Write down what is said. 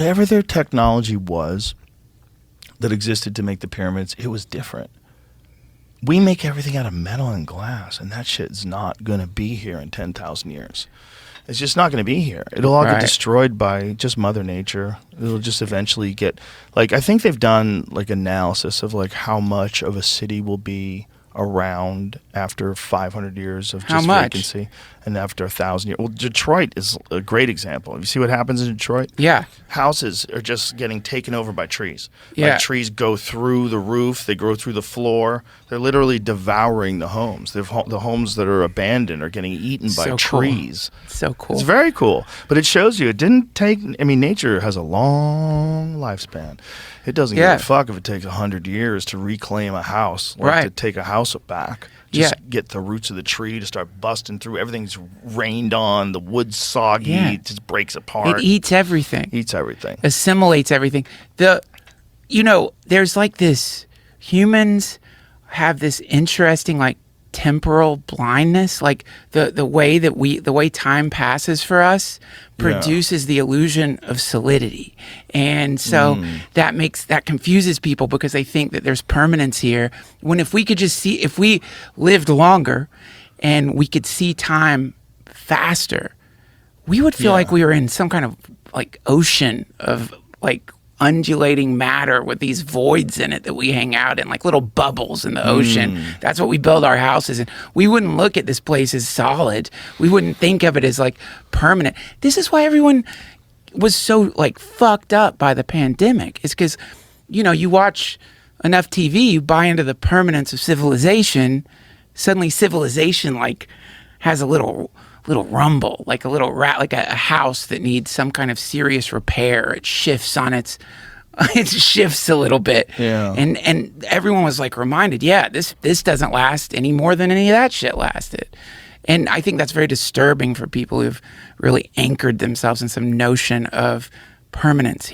whatever their technology was that existed to make the pyramids, it was different. We make everything out of metal and glass, and that shit's not going to be here in 10,000 years. It's just not going to be here. It'll all get destroyed by just Mother Nature. It'll just eventually get, like, I think they've done like analysis of like how much of a city will be around after 500 years of just vacancy, and after 1,000 years. Well, Detroit is a great example. You see what happens in Detroit? Yeah. Houses are just getting taken over by trees. Yeah. Like, trees go through the roof, they go through the floor. They're literally devouring the homes. The homes that are abandoned are getting eaten by trees. Cool. So cool. It's very cool. But it shows you it didn't take, I mean, nature has a long lifespan. It doesn't give a fuck if it takes 100 years to reclaim a house, like to take a house back. Just get the roots of the tree to start busting through. Everything's rained on. The wood's soggy. It just breaks apart. It eats everything. Assimilates everything. There's like this, humans have this interesting like temporal blindness, like the way time passes for us produces the illusion of solidity, and so that confuses people because they think that there's permanence here, when if we could just see, if we lived longer and we could see time faster, we would feel like we were in some kind of like ocean of like undulating matter with these voids in it that we hang out in, like little bubbles in the ocean. That's what we build our houses in. We wouldn't look at this place as solid. We wouldn't think of it as like permanent. This is why everyone was so like fucked up by the pandemic. It's because, you watch enough TV, you buy into the permanence of civilization. Suddenly civilization like has a little rumble, like a little like a house that needs some kind of serious repair. It shifts on it shifts a little bit. Yeah. And everyone was like reminded, this doesn't last any more than any of that shit lasted. And I think that's very disturbing for people who've really anchored themselves in some notion of permanence.